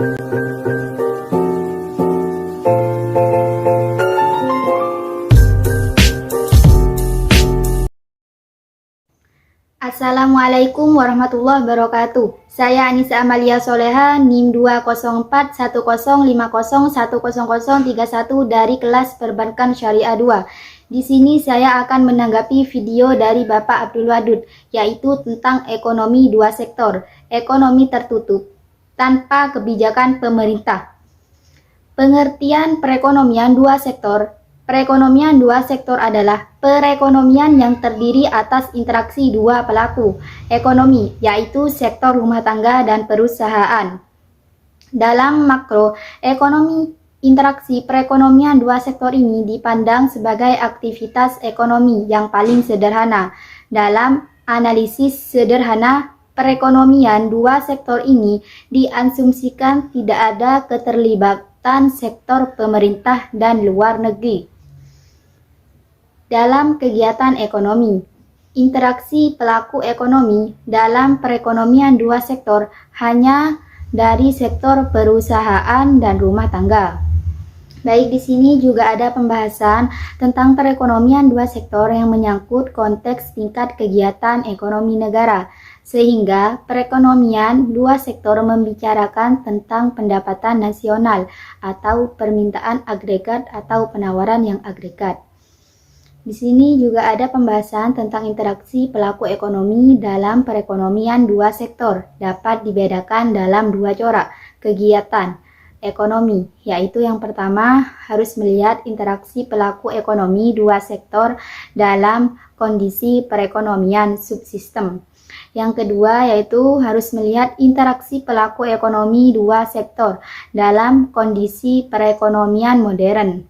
Assalamualaikum warahmatullahi wabarakatuh. Saya Anissa Amalia Soleha, NIM 2041050101031 dari kelas Perbankan Syariah 2. Di sini saya akan menanggapi video dari Bapak Abdul Wadud, yaitu tentang ekonomi dua sektor, ekonomi tertutup, tanpa kebijakan pemerintah. Pengertian perekonomian dua sektor. Perekonomian dua sektor adalah perekonomian yang terdiri atas interaksi dua pelaku ekonomi, yaitu sektor rumah tangga dan perusahaan. Dalam makro ekonomi, interaksi perekonomian dua sektor ini dipandang sebagai aktivitas ekonomi yang paling sederhana. Dalam analisis sederhana, perekonomian dua sektor ini diasumsikan tidak ada keterlibatan sektor pemerintah dan luar negeri dalam kegiatan ekonomi. Interaksi pelaku ekonomi dalam perekonomian dua sektor hanya dari sektor perusahaan dan rumah tangga. Baik, di sini juga ada pembahasan tentang perekonomian dua sektor yang menyangkut konteks tingkat kegiatan ekonomi negara, sehingga perekonomian dua sektor membicarakan tentang pendapatan nasional atau permintaan agregat atau penawaran yang agregat. Di sini juga ada pembahasan tentang interaksi pelaku ekonomi dalam perekonomian dua sektor dapat dibedakan dalam dua corak kegiatan ekonomi, yaitu yang pertama harus melihat interaksi pelaku ekonomi dua sektor dalam kondisi perekonomian subsistem. Yang kedua yaitu harus melihat interaksi pelaku ekonomi dua sektor dalam kondisi perekonomian modern.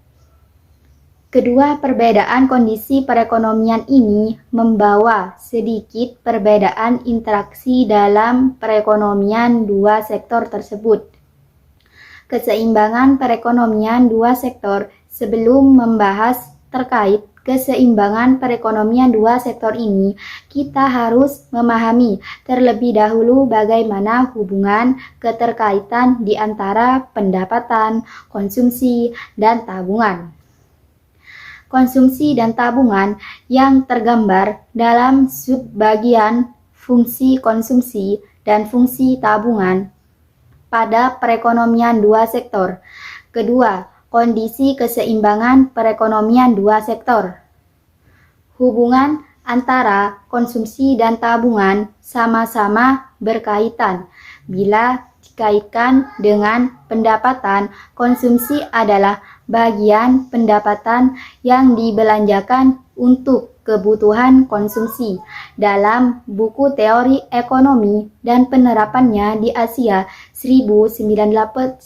Kedua perbedaan kondisi perekonomian ini membawa sedikit perbedaan interaksi dalam perekonomian dua sektor tersebut. Keseimbangan perekonomian dua sektor. Sebelum membahas terkait keseimbangan perekonomian dua sektor ini, kita harus memahami terlebih dahulu bagaimana hubungan keterkaitan di antara pendapatan, konsumsi, dan tabungan. Konsumsi dan tabungan yang tergambar dalam subbagian fungsi konsumsi dan fungsi tabungan pada perekonomian dua sektor. Kedua, kondisi keseimbangan perekonomian dua sektor. Hubungan antara konsumsi dan tabungan sama-sama berkaitan. Bila dikaitkan dengan pendapatan, konsumsi adalah bagian pendapatan yang dibelanjakan untuk kebutuhan konsumsi. Dalam buku Teori Ekonomi dan Penerapannya di Asia 1981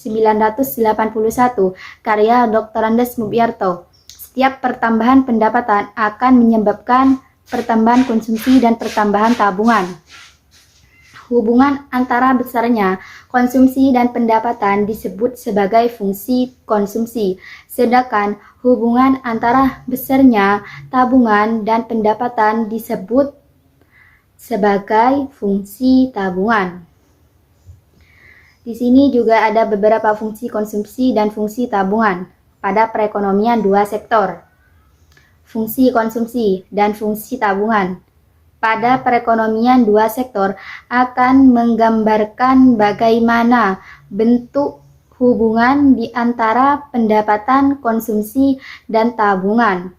karya Dr. Andes Mubyarto, setiap pertambahan pendapatan akan menyebabkan pertambahan konsumsi dan pertambahan tabungan. Hubungan antara besarnya konsumsi dan pendapatan disebut sebagai fungsi konsumsi, sedangkan hubungan antara besarnya tabungan dan pendapatan disebut sebagai fungsi tabungan. Di sini juga ada beberapa fungsi konsumsi dan fungsi tabungan pada perekonomian dua sektor. Fungsi konsumsi dan fungsi tabungan pada perekonomian dua sektor akan menggambarkan bagaimana bentuk hubungan di antara pendapatan, konsumsi, dan tabungan.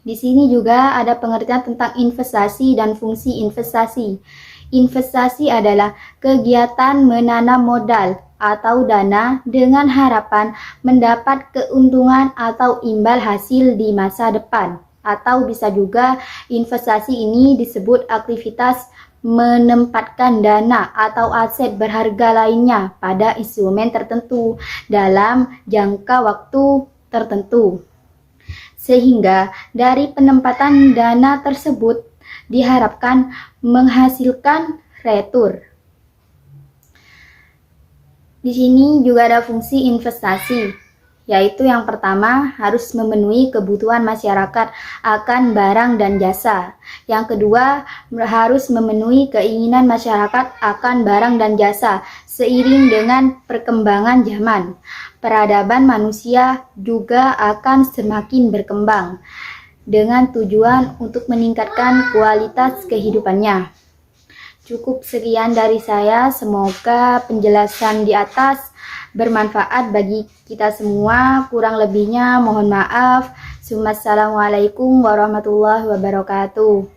Di sini juga ada pengertian tentang investasi dan fungsi investasi. Investasi adalah kegiatan menanam modal atau dana dengan harapan mendapat keuntungan atau imbal hasil di masa depan. Atau bisa juga investasi ini disebut aktivitas menempatkan dana atau aset berharga lainnya pada instrumen tertentu dalam jangka waktu tertentu. Sehingga dari penempatan dana tersebut diharapkan menghasilkan retur. Di sini juga ada fungsi investasi, yaitu yang pertama harus memenuhi kebutuhan masyarakat akan barang dan jasa. Yang kedua harus memenuhi keinginan masyarakat akan barang dan jasa seiring dengan perkembangan zaman. Peradaban manusia juga akan semakin berkembang dengan tujuan untuk meningkatkan kualitas kehidupannya. Cukup sekian dari saya, semoga penjelasan di atas bermanfaat bagi kita semua. Kurang lebihnya mohon maaf. Assalamualaikum warahmatullahi wabarakatuh.